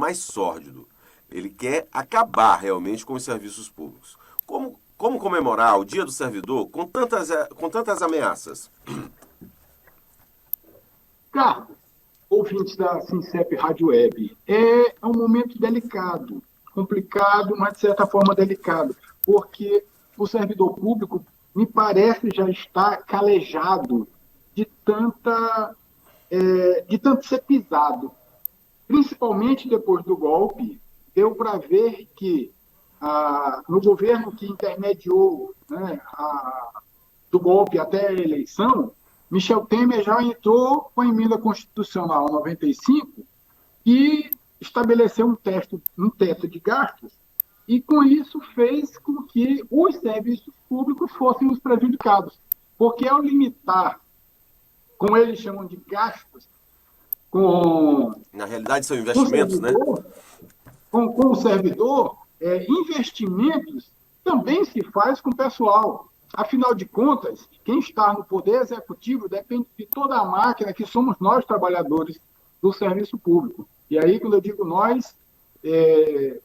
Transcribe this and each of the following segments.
mais sórdido. Ele quer acabar realmente com os serviços públicos. Como comemorar o Dia do Servidor com tantas ameaças? Carlos, ouvintes da Sincep Rádio Web, é um momento delicado, complicado, mas de certa forma delicado, porque o servidor público, me parece, já está calejado de de tanto ser pisado. Principalmente depois do golpe, deu para ver que no governo que intermediou, né, do golpe até a eleição, Michel Temer já entrou com a emenda constitucional 95 e estabeleceu um teto de gastos e, com isso, fez com que os serviços públicos fossem os prejudicados. Porque, ao limitar, como eles chamam de gastos, com, Na realidade, são com o investimentos, né? servidor, com o servidor, investimentos também se faz com o pessoal. Afinal de contas, quem está no poder executivo depende de toda a máquina que somos nós, trabalhadores do serviço público. E aí, quando eu digo nós,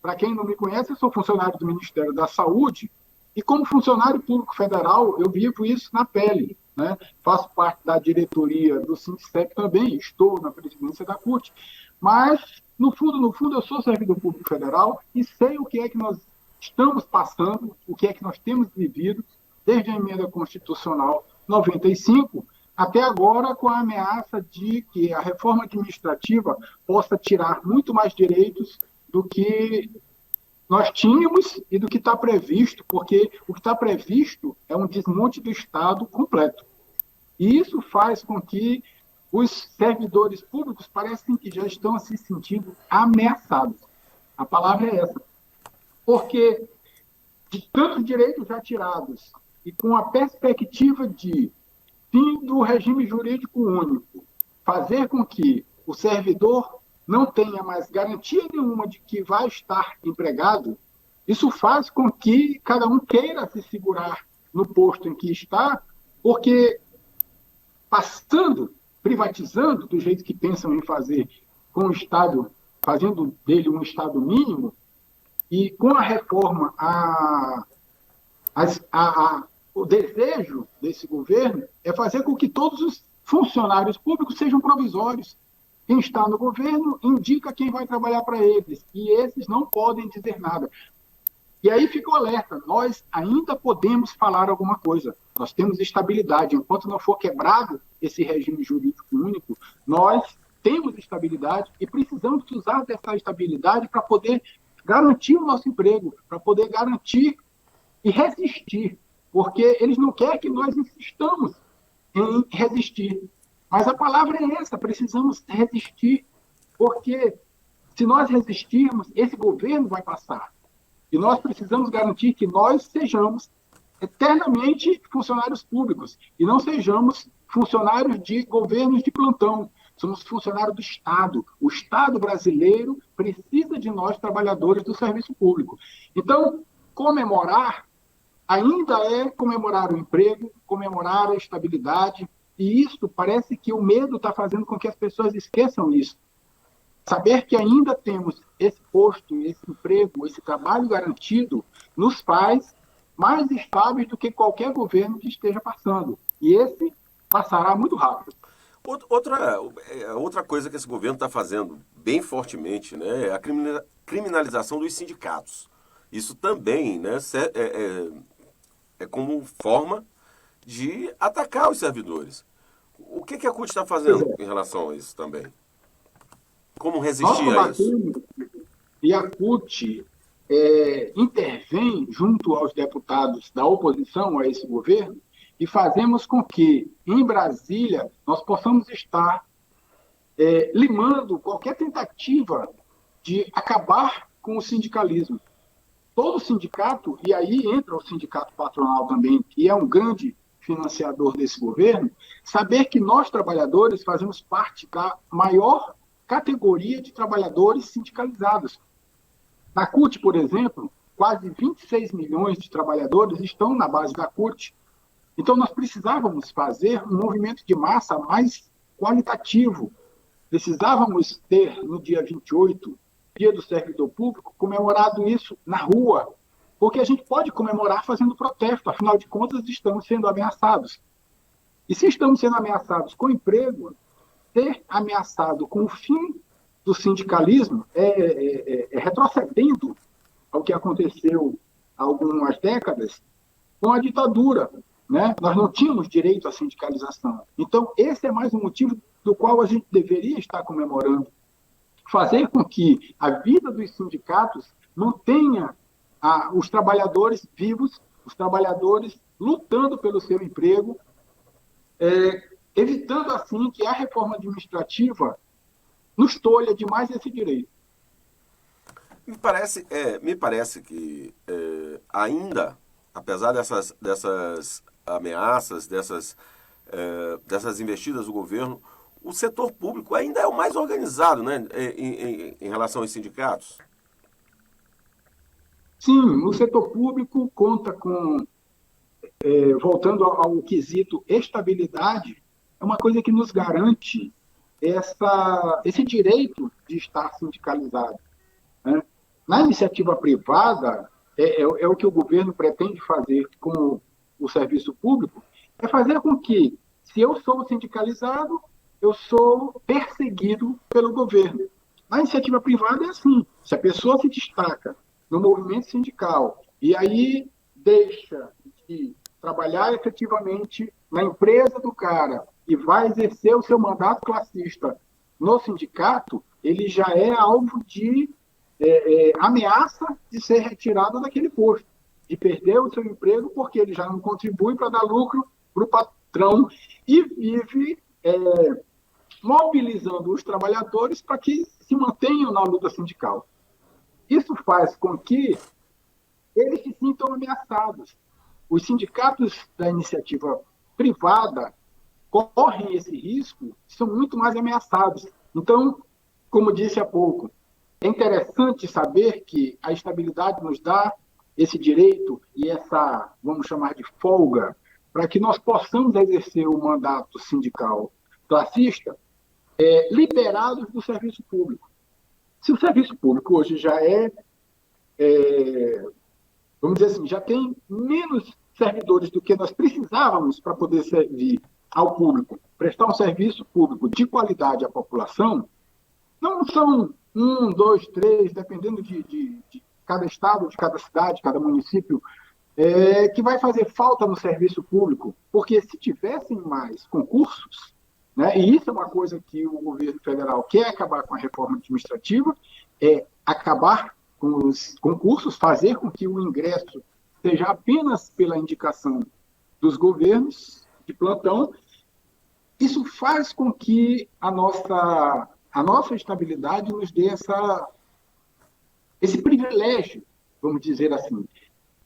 para quem não me conhece, eu sou funcionário do Ministério da Saúde e, como funcionário público federal, eu vivo isso na pele. Né? Faço parte da diretoria do Sincep também, estou na presidência da CUT, mas, no fundo, eu sou servidor público federal e sei o que é que nós estamos passando, o que é que nós temos vivido, desde a emenda constitucional 95 até agora, com a ameaça de que a reforma administrativa possa tirar muito mais direitos do que nós tínhamos e do que está previsto, porque o que está previsto é um desmonte do Estado completo. E isso faz com que os servidores públicos parecem que já estão se sentindo ameaçados. A palavra é essa. Porque de tantos direitos já tirados e com a perspectiva de fim do regime jurídico único, fazer com que o servidor não tenha mais garantia nenhuma de que vai estar empregado, isso faz com que cada um queira se segurar no posto em que está, porque passando, privatizando do jeito que pensam em fazer com o Estado, fazendo dele um Estado mínimo, e com a reforma, o desejo desse governo é fazer com que todos os funcionários públicos sejam provisórios. Quem está no governo indica quem vai trabalhar para eles, e esses não podem dizer nada. E aí fica o alerta, nós ainda podemos falar alguma coisa, nós temos estabilidade, enquanto não for quebrado esse regime jurídico único, nós temos estabilidade e precisamos usar dessa estabilidade para poder garantir o nosso emprego, para poder garantir e resistir, porque eles não querem que nós insistamos em resistir. Mas a palavra é essa, precisamos resistir, porque se nós resistirmos, esse governo vai passar. E nós precisamos garantir que nós sejamos eternamente funcionários públicos e não sejamos funcionários de governos de plantão. Somos funcionários do Estado. O Estado brasileiro precisa de nós, trabalhadores do serviço público. Então, comemorar ainda é comemorar o emprego, comemorar a estabilidade, e isso parece que o medo está fazendo com que as pessoas esqueçam isso. Saber que ainda temos esse posto, esse emprego, esse trabalho garantido, nos faz mais estáveis do que qualquer governo que esteja passando. E esse passará muito rápido. Outra coisa que esse governo está fazendo bem fortemente, né, é a criminalização dos sindicatos. Isso também, né, é como forma de atacar os servidores. O que a CUT está fazendo em relação a isso também? Como Nós resistir a isso? combatemos e a CUT intervém junto aos deputados da oposição a esse governo e fazemos com que, em Brasília, nós possamos estar limando qualquer tentativa de acabar com o sindicalismo. Todo sindicato, e aí entra o sindicato patronal também, que é um grande financiador desse governo, saber que nós, trabalhadores, fazemos parte da maior categoria de trabalhadores sindicalizados. Na CUT, por exemplo, quase 26 milhões de trabalhadores estão na base da CUT. Então, nós precisávamos fazer um movimento de massa mais qualitativo. Precisávamos ter, no dia 28, Dia do Servidor Público, comemorado isso na rua, porque a gente pode comemorar fazendo protesto, afinal de contas, estamos sendo ameaçados. E se estamos sendo ameaçados com emprego, ser ameaçado com o fim do sindicalismo é retrocedendo ao que aconteceu há algumas décadas com a ditadura. Né? Nós não tínhamos direito à sindicalização. Então, esse é mais um motivo do qual a gente deveria estar comemorando. Fazer com que a vida dos sindicatos mantenha os trabalhadores vivos, os trabalhadores lutando pelo seu emprego, evitando assim que a reforma administrativa nos tolha demais esse direito. Me parece que ainda, apesar dessas ameaças, dessas investidas do governo, o setor público ainda é o mais organizado, né, em relação aos sindicatos. Sim, o setor público conta com, voltando ao quesito estabilidade, é uma coisa que nos garante esse direito de estar sindicalizado. Né? Na iniciativa privada, é o que o governo pretende fazer com o serviço público, é fazer com que, se eu sou sindicalizado, eu sou perseguido pelo governo. Na iniciativa privada é assim, se a pessoa se destaca no movimento sindical e aí deixa de trabalhar efetivamente na empresa do cara e vai exercer o seu mandato classista no sindicato, ele já é alvo de ameaça de ser retirado daquele posto, de perder o seu emprego porque ele já não contribui para dar lucro para o patrão e vive mobilizando os trabalhadores para que se mantenham na luta sindical. Isso faz com que eles se sintam ameaçados. Os sindicatos da iniciativa privada correm esse risco, são muito mais ameaçados. Então, como disse há pouco, é interessante saber que a estabilidade nos dá esse direito e essa, vamos chamar de folga, para que nós possamos exercer o mandato sindical classista liberados do serviço público. Se o serviço público hoje já vamos dizer assim, já tem menos servidores do que nós precisávamos para poder servir ao público, prestar um serviço público de qualidade à população, não são 1, 2, 3, dependendo de cada estado, de cada cidade, cada município, que vai fazer falta no serviço público, porque se tivessem mais concursos, né, e isso é uma coisa que o governo federal quer acabar com a reforma administrativa, acabar com os concursos, fazer com que o ingresso seja apenas pela indicação dos governos de plantão. Isso faz com que a nossa estabilidade nos dê esse privilégio, vamos dizer assim.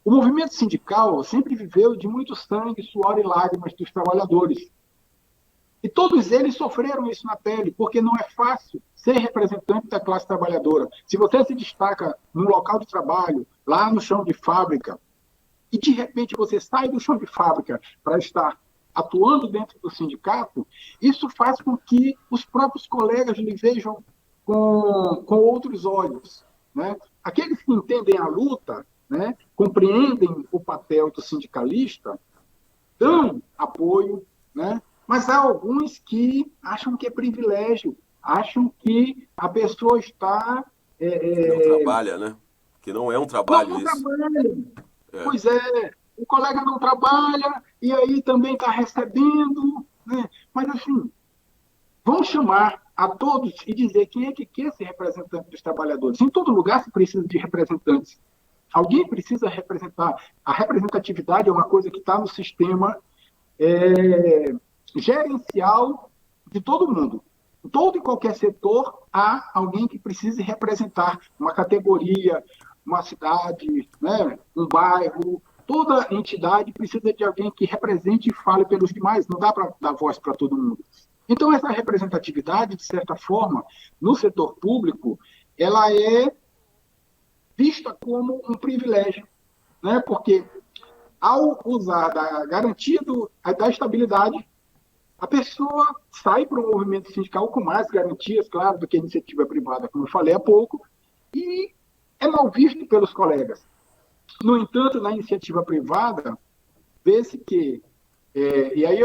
O movimento sindical sempre viveu de muito sangue, suor e lágrimas dos trabalhadores. E todos eles sofreram isso na pele, porque não é fácil ser representante da classe trabalhadora. Se você se destaca num local de trabalho, lá no chão de fábrica, e de repente você sai do chão de fábrica para estar atuando dentro do sindicato, isso faz com que os próprios colegas lhe vejam com outros olhos. Né? Aqueles que entendem a luta, né, compreendem o papel do sindicalista, dão apoio, né? Mas há alguns que acham que é privilégio, acham que a pessoa está... Não trabalha, né? Que não é um trabalho não isso. Trabalha. Pois é, o colega não trabalha e aí também está recebendo, né? Mas assim, vamos chamar a todos e dizer quem é que quer ser representante dos trabalhadores. Em todo lugar se precisa de representantes. Alguém precisa representar. A representatividade é uma coisa que está no sistema gerencial de todo mundo. Em todo e qualquer setor há alguém que precise representar uma categoria, uma cidade, né, um bairro. Toda entidade precisa de alguém que represente e fale pelos demais. Não dá para dar voz para todo mundo. Então, essa representatividade, de certa forma, no setor público, ela é vista como um privilégio, né? Porque ao usar da garantia da estabilidade, a pessoa sai para o movimento sindical com mais garantias, claro, do que a iniciativa privada, como eu falei há pouco, e é mal visto pelos colegas. No entanto, na iniciativa privada, vê-se que, e aí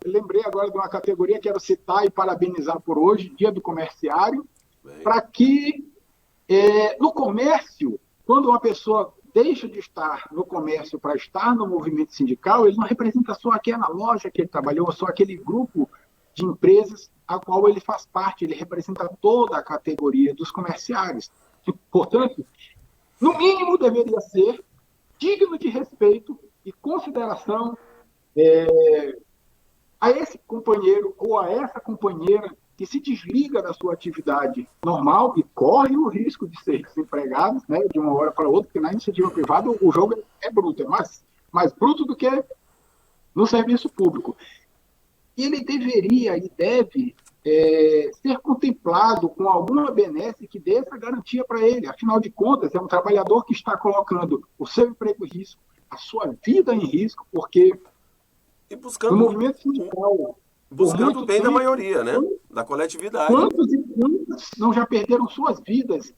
lembrei agora de uma categoria, quero citar e parabenizar por hoje, Dia do Comerciário, para que no comércio, quando uma pessoa deixa de estar no comércio para estar no movimento sindical, ele não representa só aquela loja que ele trabalhou, só aquele grupo de empresas a qual ele faz parte, ele representa toda a categoria dos comerciários. E, portanto, no mínimo deveria ser digno de respeito e consideração a esse companheiro ou a essa companheira que se desliga da sua atividade normal e corre o risco de ser desempregado, né, de uma hora para outra, porque na iniciativa privada o jogo é bruto, é mais bruto do que no serviço público. E ele deveria e deve ser contemplado com alguma benesse que dê essa garantia para ele. Afinal de contas, é um trabalhador que está colocando o seu emprego em risco, a sua vida em risco, porque e buscando, no movimento sindical, buscando o bem da maioria, né? Da coletividade. Quantos e quantos não já perderam suas vidas,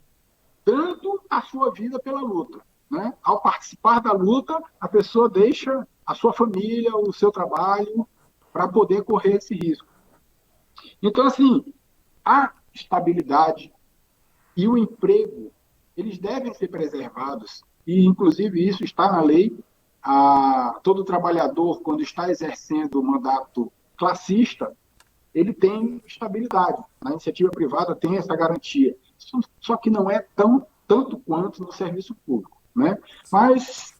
dando a sua vida pela luta, né? Ao participar da luta, a pessoa deixa a sua família, o seu trabalho, para poder correr esse risco. Então, assim, a estabilidade e o emprego, eles devem ser preservados, e, inclusive, isso está na lei. Todo trabalhador, quando está exercendo o mandato classista, ele tem estabilidade. Na iniciativa privada tem essa garantia. Só que não é tanto quanto no serviço público, né? Mas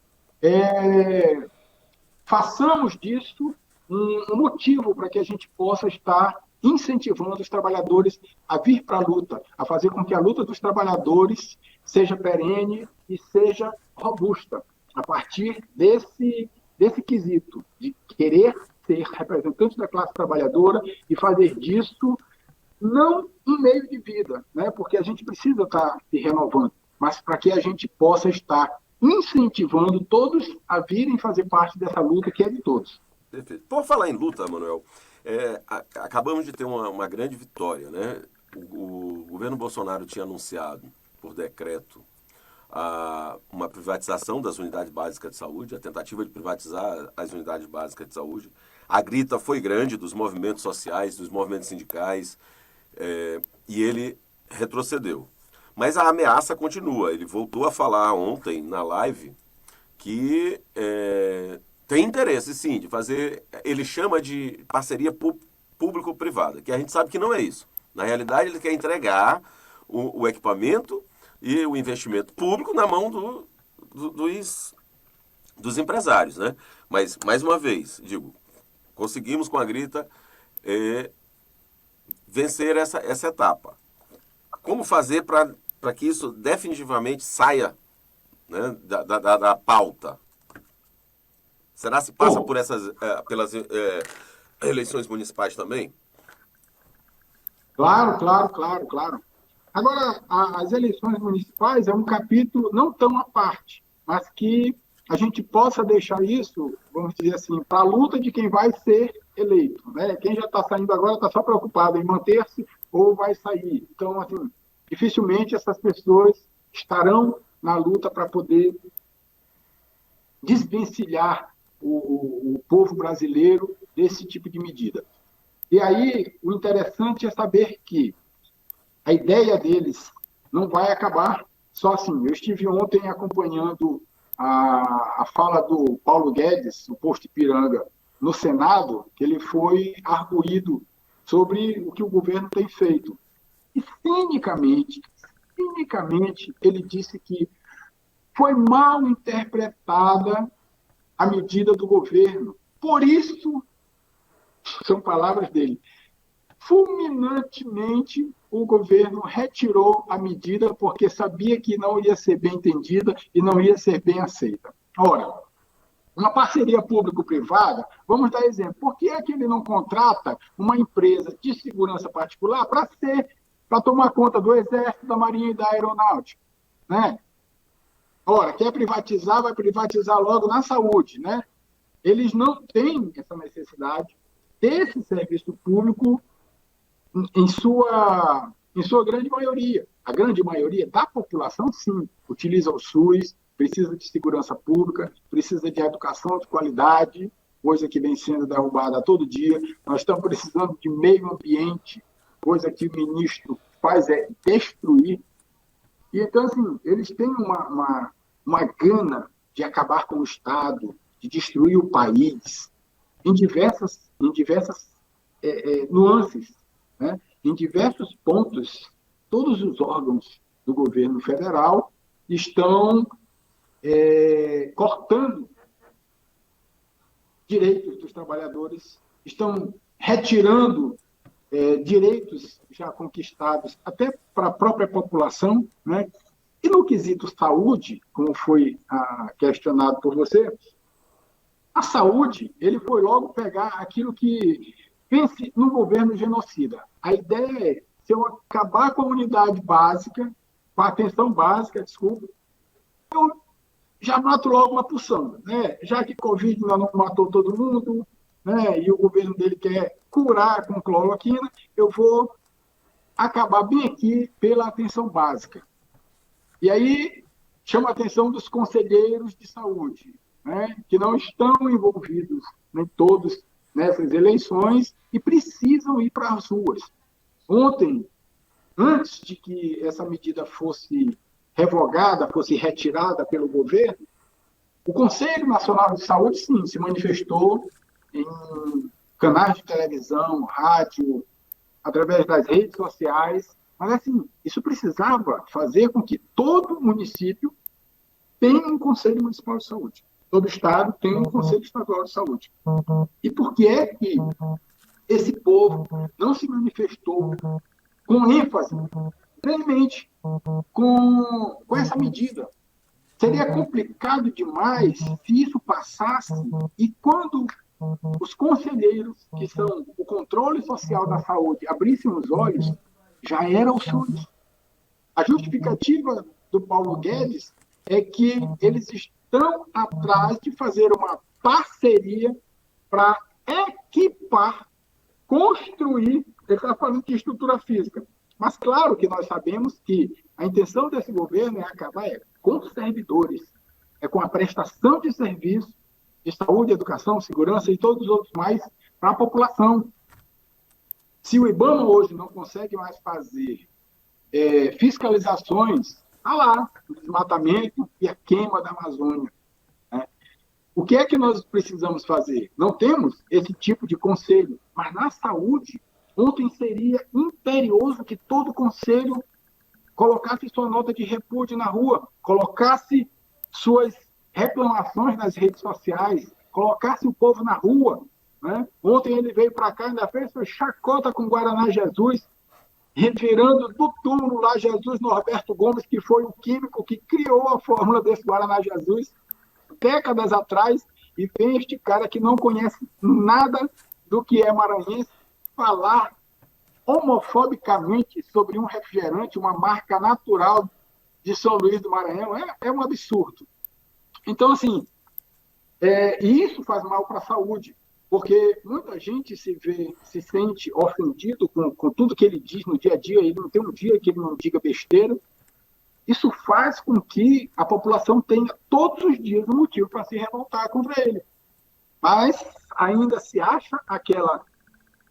façamos disso um motivo para que a gente possa estar incentivando os trabalhadores a vir para a luta, a fazer com que a luta dos trabalhadores seja perene e seja robusta, a partir desse quesito de querer ser representante da classe trabalhadora e fazer disso não um meio de vida, né? Porque a gente precisa estar se renovando, mas para que a gente possa estar incentivando todos a virem fazer parte dessa luta que é de todos. Perfeito. Por falar em luta, Manuel, acabamos de ter uma grande vitória, né? O governo Bolsonaro tinha anunciado, por decreto, uma privatização das unidades básicas de saúde, a tentativa de privatizar as unidades básicas de saúde. A grita foi grande dos movimentos sociais, dos movimentos sindicais, e ele retrocedeu. Mas a ameaça continua. Ele voltou a falar ontem na live que tem interesse, sim, de fazer, ele chama de parceria público-privada, que a gente sabe que não é isso. Na realidade, ele quer entregar o equipamento e o investimento público na mão dos empresários, né? Mas, mais uma vez, digo, conseguimos com a grita vencer essa etapa. Como fazer para que isso definitivamente saia, né, da pauta? Será que se passa por pelas eleições municipais também? Claro. Agora, as eleições municipais é um capítulo não tão à parte, mas que a gente possa deixar isso, vamos dizer assim, para a luta de quem vai ser eleito, né? Quem já está saindo agora está só preocupado em manter-se ou vai sair. Então, assim, dificilmente essas pessoas estarão na luta para poder desvencilhar o povo brasileiro desse tipo de medida. E aí, o interessante é saber que a ideia deles não vai acabar só assim. Eu estive ontem acompanhando a fala do Paulo Guedes, o posto Ipiranga, no Senado, que ele foi arguído sobre o que o governo tem feito. E, cinicamente, ele disse que foi mal interpretada a medida do governo. Por isso, são palavras dele, fulminantemente o governo retirou a medida porque sabia que não ia ser bem entendida e não ia ser bem aceita. Ora, uma parceria público-privada, vamos dar exemplo, por que é que ele não contrata uma empresa de segurança particular para tomar conta do Exército, da Marinha e da Aeronáutica, né? Ora, quer privatizar, vai privatizar logo na saúde, né? Eles não têm essa necessidade desse serviço público em sua em sua grande maioria. A grande maioria da população, sim, utiliza o SUS, precisa de segurança pública, precisa de educação de qualidade, coisa que vem sendo derrubada todo dia. Nós estamos precisando de meio ambiente, coisa que o ministro faz é destruir. E então, assim, eles têm uma gana de acabar com o Estado, de destruir o país, em diversas nuances, né? Em diversos pontos. Todos os órgãos do governo federal estão cortando direitos dos trabalhadores, estão retirando direitos já conquistados até para a própria população, né? E no quesito saúde, como foi questionado por você, a saúde, ele foi logo pegar aquilo que pense no governo genocida. A ideia é, se eu acabar com a unidade básica, com a atenção básica, desculpa, eu já mato logo uma porção, né? Já que Covid não matou todo mundo, né? E o governo dele quer curar com cloroquina, eu vou acabar bem aqui pela atenção básica. E aí chama a atenção dos conselheiros de saúde, né? Que não estão envolvidos, nem todos, nessas eleições e precisam ir para as ruas. Ontem, antes de que essa medida fosse revogada, fosse retirada pelo governo, o Conselho Nacional de Saúde, sim, se manifestou em canais de televisão, rádio, através das redes sociais, mas, assim, isso precisava fazer com que todo município tenha um Conselho Municipal de Saúde. Todo estado tem um Conselho Estadual de Saúde. E por que é que esse povo não se manifestou com ênfase, realmente, com essa medida? Seria complicado demais se isso passasse e quando os conselheiros, que são o controle social da saúde, abrissem os olhos, já era o SUS. A justificativa do Paulo Guedes é que eles estão atrás de fazer uma parceria para equipar, construir, ele está falando de estrutura física. Mas claro que nós sabemos que a intenção desse governo é acabar com os servidores, é com a prestação de serviço de saúde, educação, segurança e todos os outros mais para a população. Se o IBAMA hoje não consegue mais fazer fiscalizações, está lá, o desmatamento e a queima da Amazônia. Né? O que é que nós precisamos fazer? Não temos esse tipo de conselho, mas na saúde, ontem seria imperioso que todo conselho colocasse sua nota de repúdio na rua, colocasse suas reclamações nas redes sociais, colocasse o povo na rua. Né? Ontem ele veio para cá, ainda fez sua chacota com Guaraná Jesus, retirando do túmulo lá Jesus Norberto Gomes, que foi o químico que criou a fórmula desse Guaraná Jesus, décadas atrás, e vem este cara que não conhece nada do que é maranhense falar homofobicamente sobre um refrigerante, uma marca natural de São Luís do Maranhão, é um absurdo. Então, assim, e isso faz mal para a saúde, porque muita gente se sente ofendido com tudo que ele diz no dia a dia, ele não tem um dia que ele não diga besteira. Isso faz com que a população tenha todos os dias um motivo para se revoltar contra ele. Mas ainda se acha aquela,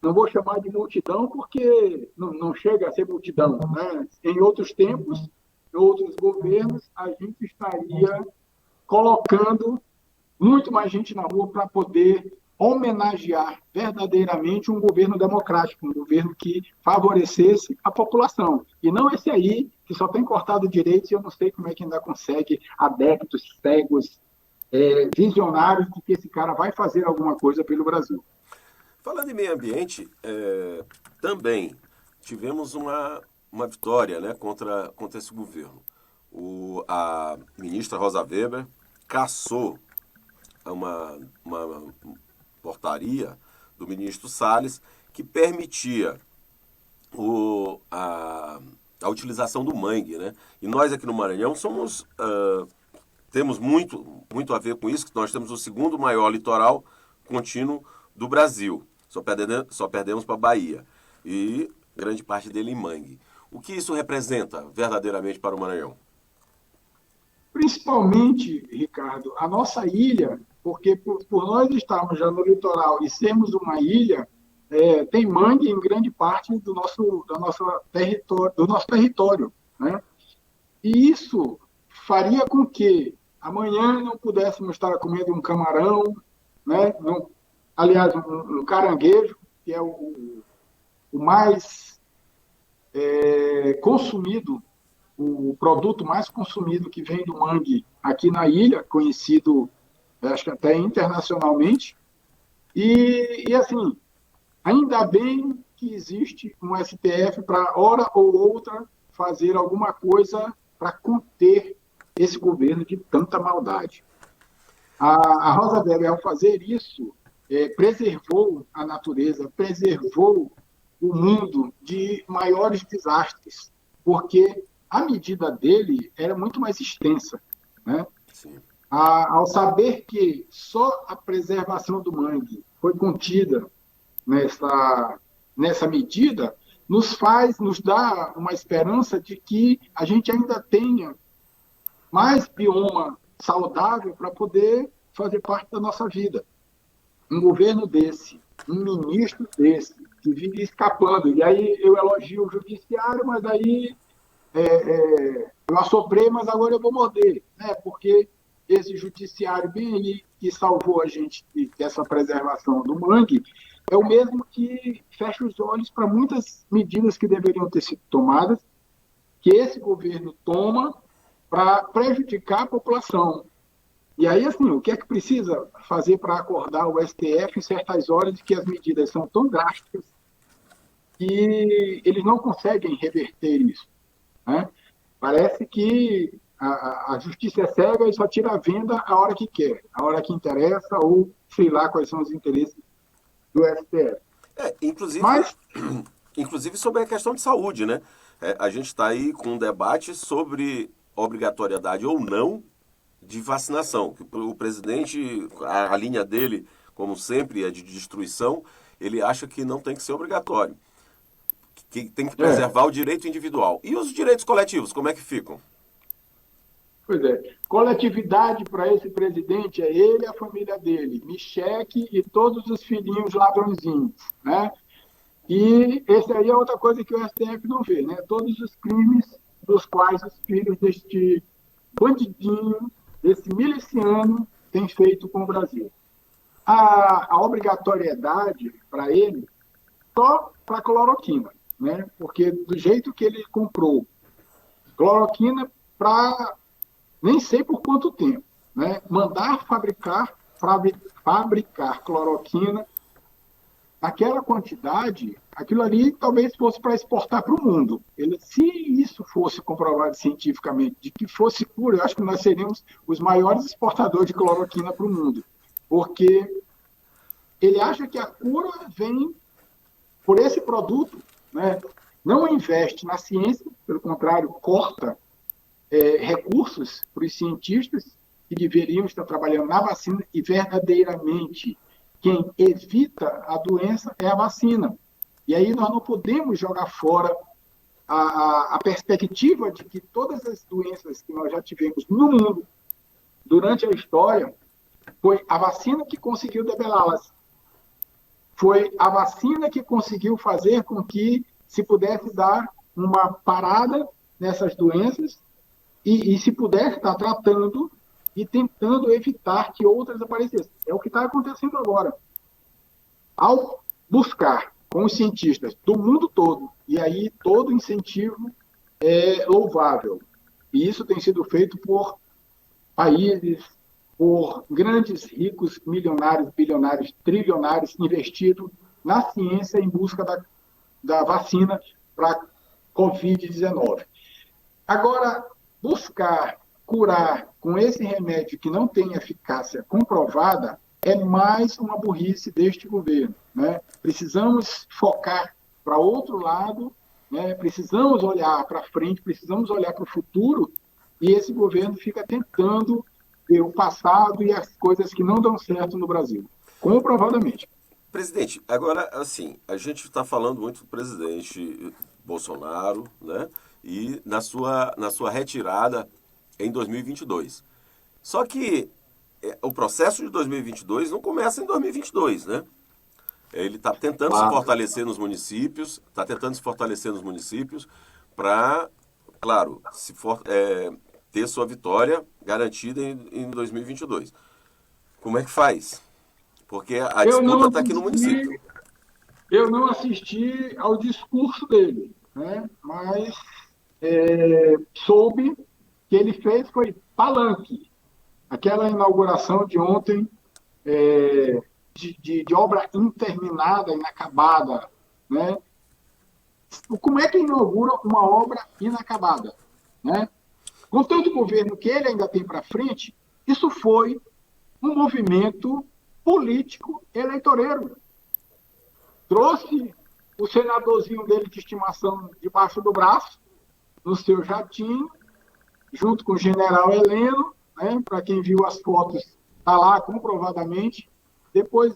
não vou chamar de multidão, porque não chega a ser multidão. Né? Em outros tempos, em outros governos, a gente estaria colocando muito mais gente na rua para poder homenagear verdadeiramente um governo democrático, um governo que favorecesse a população. E não esse aí, que só tem cortado direitos e eu não sei como é que ainda consegue adeptos cegos, visionários de que esse cara vai fazer alguma coisa pelo Brasil. Falando em meio ambiente, também tivemos uma vitória, né, contra esse governo. A ministra Rosa Weber cassou uma portaria do ministro Salles que permitia a utilização do mangue, né? E nós aqui no Maranhão temos muito a ver com isso, que nós temos o segundo maior litoral contínuo do Brasil. Só perdemos para a Bahia. E grande parte dele em mangue. O que isso representa verdadeiramente para o Maranhão? Principalmente, Ricardo, a nossa ilha, porque por nós estarmos já no litoral e sermos uma ilha, tem mangue em grande parte do nosso território, né? E isso faria com que amanhã não pudéssemos estar comendo um camarão, né? Não, aliás, um caranguejo, que é o mais consumido, o produto mais consumido que vem do mangue aqui na ilha, conhecido, acho que até internacionalmente. E assim, ainda bem que existe um STF para, hora ou outra, fazer alguma coisa para conter esse governo de tanta maldade. A Rosa Weber, ao fazer isso, preservou a natureza, preservou o mundo de maiores desastres, porque a medida dele era muito mais extensa, né? Sim. Ao saber que só a preservação do mangue foi contida nessa medida, nos dá uma esperança de que a gente ainda tenha mais bioma saudável para poder fazer parte da nossa vida. Um governo desse, um ministro desse, que vive escapando, e aí eu elogio o judiciário, mas aí eu assoprei, mas agora eu vou morder, né? Porque esse judiciário bem aí que salvou a gente dessa preservação do mangue é o mesmo que fecha os olhos para muitas medidas que deveriam ter sido tomadas, que esse governo toma para prejudicar a população. E aí, assim, o que é que precisa fazer para acordar o STF em certas horas de que as medidas são tão drásticas que eles não conseguem reverter isso, né? Parece que a justiça é cega e só tira a venda a hora que quer, a hora que interessa, ou sei lá quais são os interesses do STF. Inclusive, Mas, inclusive sobre a questão de saúde, né? A gente está aí com um debate sobre obrigatoriedade ou não de vacinação. O presidente, a linha dele, como sempre, é de destruição. Ele acha que não tem que ser obrigatório, que tem que preservar o direito individual. E os direitos coletivos, como é que ficam? pois é, coletividade para esse presidente é ele e a família dele, Michele e todos os filhinhos ladrõezinhos, né? E esse aí é outra coisa que o STF não vê, né? Todos os crimes dos quais os filhos deste bandidinho, desse miliciano, têm feito com o Brasil. A obrigatoriedade para ele só para a cloroquina, né? Porque do jeito que ele comprou cloroquina para nem sei por quanto tempo, né? Mandar fabricar cloroquina naquela quantidade, aquilo ali talvez fosse para exportar para o mundo. Se isso fosse comprovado cientificamente, de que fosse cura, eu acho que nós seríamos os maiores exportadores de cloroquina para o mundo, porque ele acha que a cura vem por esse produto, né? Não investe na ciência, pelo contrário, corta recursos para os cientistas que deveriam estar trabalhando na vacina e verdadeiramente quem evita a doença é a vacina. E aí nós não podemos jogar fora a perspectiva de que todas as doenças que nós já tivemos no mundo durante a história foi a vacina que conseguiu debelá-las. Foi a vacina que conseguiu fazer com que se pudesse dar uma parada nessas doenças e se pudesse estar tratando e tentando evitar que outras aparecessem. É o que está acontecendo agora. Ao buscar com os cientistas do mundo todo, e aí todo incentivo é louvável, e isso tem sido feito por países, por grandes ricos, milionários, bilionários, trilionários, investido na ciência em busca da vacina para a Covid-19. Agora, buscar curar com esse remédio que não tem eficácia comprovada é mais uma burrice deste governo, né? Precisamos focar para outro lado, né? Precisamos olhar para frente, precisamos olhar para o futuro, e esse governo fica tentando ver o passado e as coisas que não dão certo no Brasil, comprovadamente. Presidente, agora, assim, a gente está falando muito do presidente, Bolsonaro, né? E na sua retirada em 2022. Só que o processo de 2022 não começa em 2022, né? Ele está tentando se fortalecer nos municípios, para, claro, ter sua vitória garantida em 2022. Como é que faz? Porque a disputa está aqui no município. Eu não assisti ao discurso dele, né? Mas soube que ele fez foi palanque. Aquela inauguração de ontem de obra interminada, inacabada, né? Como é que inaugura uma obra inacabada, né? Com tanto governo que ele ainda tem para frente, isso foi um movimento político eleitoreiro. Trouxe o senadorzinho dele de estimação debaixo do braço, no seu jatinho, junto com o general Heleno, né? Para quem viu as fotos, está lá comprovadamente. Depois,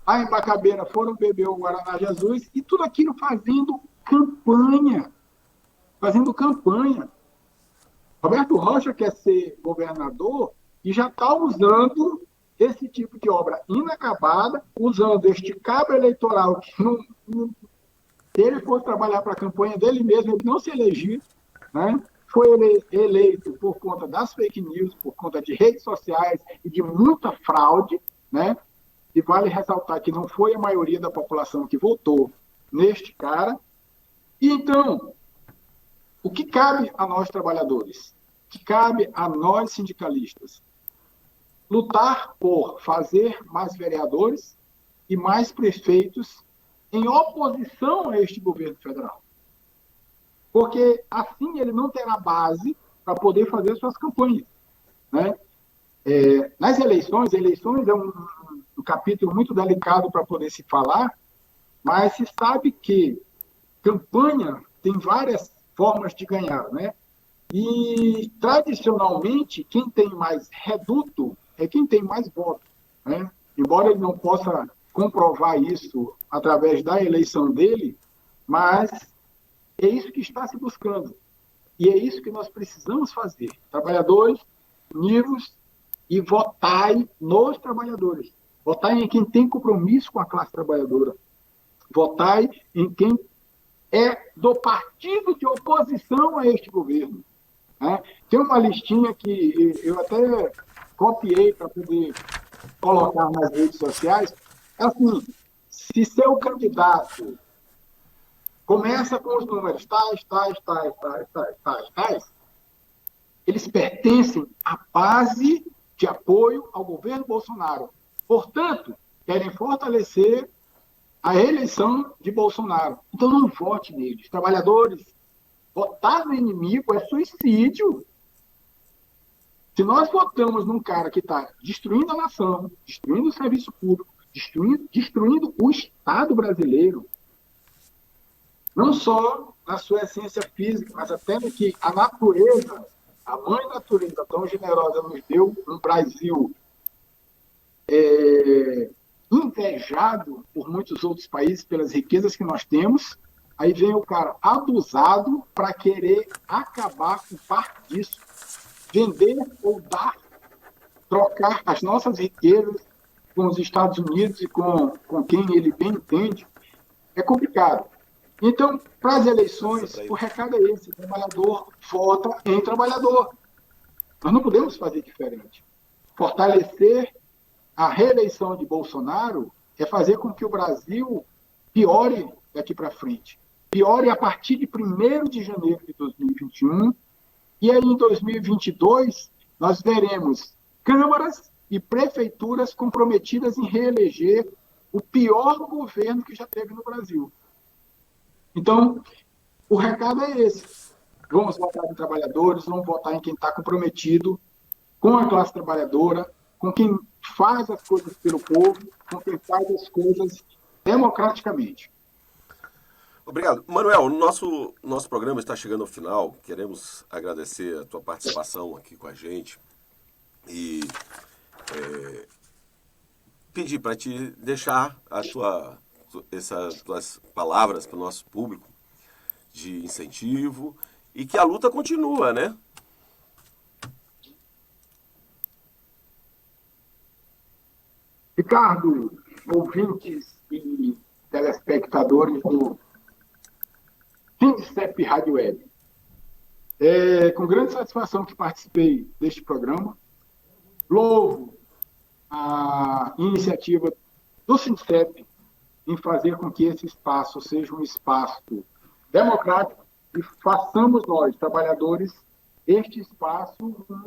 lá em Bacabeira, foram beber o Guaraná Jesus, e tudo aquilo fazendo campanha. Fazendo campanha. Roberto Rocha quer ser governador e já está usando esse tipo de obra inacabada, usando este cabo eleitoral que se ele fosse trabalhar para a campanha dele mesmo, ele não se elegia, né? Foi eleito por conta das fake news, por conta de redes sociais e de muita fraude, né? E vale ressaltar que não foi a maioria da população que votou neste cara. E então, o que cabe a nós trabalhadores? O que cabe a nós sindicalistas? Lutar por fazer mais vereadores e mais prefeitos em oposição a este governo federal. Porque assim ele não terá base para poder fazer suas campanhas, né? Nas eleições é um capítulo muito delicado para poder se falar, mas se sabe que campanha tem várias formas de ganhar, né? E, tradicionalmente, quem tem mais reduto é quem tem mais voto, né? Embora ele não possa comprovar isso através da eleição dele, mas é isso que está se buscando. E é isso que nós precisamos fazer. Trabalhadores, univos e votai nos trabalhadores. Votai em quem tem compromisso com a classe trabalhadora. Votai em quem é do partido de oposição a este governo. Né? Tem uma listinha que eu até copiei para poder colocar nas redes sociais. É assim, se seu candidato começa com os números tais, eles pertencem à base de apoio ao governo Bolsonaro. Portanto, querem fortalecer a reeleição de Bolsonaro. Então não vote neles. Trabalhadores, votar no inimigo é suicídio. Se nós votamos num cara que está destruindo a nação, destruindo o serviço público, destruindo o Estado brasileiro, não só na sua essência física, mas até no que a natureza, a mãe natureza tão generosa nos deu um Brasil invejado por muitos outros países pelas riquezas que nós temos, aí vem o cara abusado para querer acabar com parte disso, vender ou dar, trocar as nossas riquezas com os Estados Unidos e com quem ele bem entende, é complicado. Então, para as eleições, o recado é esse: o trabalhador vota em trabalhador. Nós não podemos fazer diferente. Fortalecer a reeleição de Bolsonaro é fazer com que o Brasil piore daqui para frente. Piore a partir de 1º de janeiro de 2021. E aí, em 2022, nós veremos câmaras e prefeituras comprometidas em reeleger o pior governo que já teve no Brasil. Então, o recado é esse. Vamos votar em trabalhadores, vamos votar em quem está comprometido com a classe trabalhadora, com quem faz as coisas pelo povo, com quem faz as coisas democraticamente. Obrigado. Manuel, o nosso programa está chegando ao final. Queremos agradecer a tua participação aqui com a gente e pedir para te deixar essas tuas palavras para o nosso público, de incentivo e que a luta continua, né? Ricardo, ouvintes e telespectadores do Sindicep Rádio Web. É com grande satisfação que participei deste programa. Louvo a iniciativa do Sindicep em fazer com que esse espaço seja um espaço democrático e façamos nós, trabalhadores, este espaço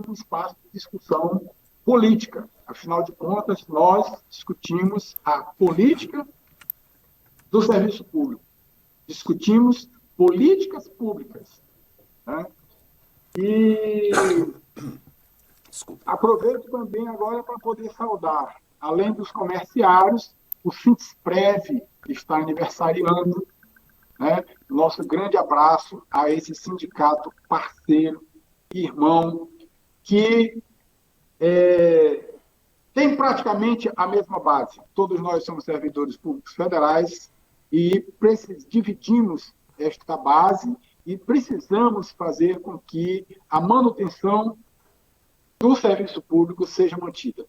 um espaço de discussão política. Afinal de contas, nós discutimos a política do serviço público, discutimos políticas públicas. Né? E aproveito também agora para poder saudar, além dos comerciários, o Sindisprev está aniversariando, né? Nosso grande abraço a esse sindicato parceiro, irmão, que tem praticamente a mesma base. Todos nós somos servidores públicos federais e dividimos esta base e precisamos fazer com que a manutenção do serviço público seja mantida.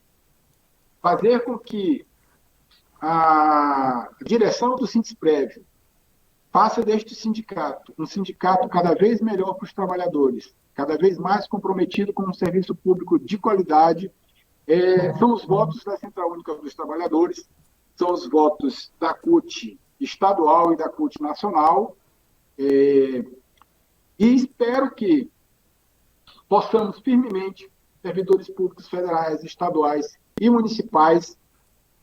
Fazer com que a direção do Sindisprev faça deste sindicato um sindicato cada vez melhor para os trabalhadores, cada vez mais comprometido com um serviço público de qualidade. São os votos da Central Única dos Trabalhadores, são os votos da CUT estadual e da CUT nacional, e espero que possamos firmemente, servidores públicos federais, estaduais e municipais,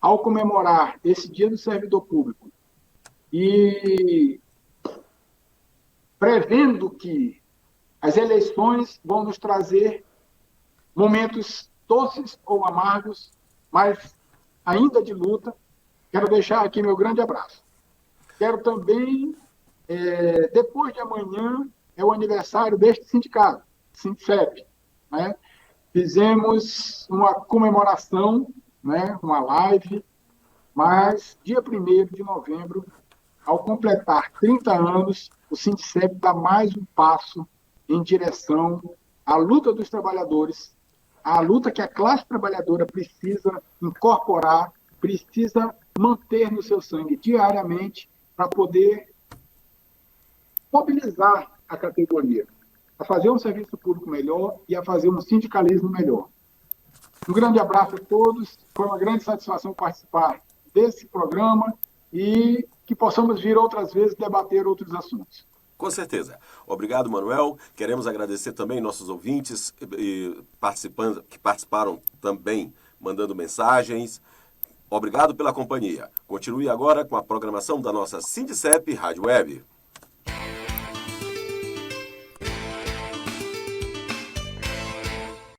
ao comemorar esse Dia do Servidor Público e prevendo que as eleições vão nos trazer momentos doces ou amargos, mas ainda de luta, quero deixar aqui meu grande abraço. Quero também, depois de amanhã, é o aniversário deste sindicato, Sindicep, né? Fizemos uma comemoração, né, uma live, mas dia 1º de novembro, ao completar 30 anos, o Sindicep dá mais um passo em direção à luta dos trabalhadores, à luta que a classe trabalhadora precisa incorporar, precisa manter no seu sangue diariamente para poder mobilizar a categoria, a fazer um serviço público melhor e a fazer um sindicalismo melhor. Um grande abraço a todos, foi uma grande satisfação participar desse programa e que possamos vir outras vezes debater outros assuntos. Com certeza. Obrigado, Manuel. Queremos agradecer também nossos ouvintes que participaram também, mandando mensagens. Obrigado pela companhia. Continue agora com a programação da nossa Sindicep Rádio Web.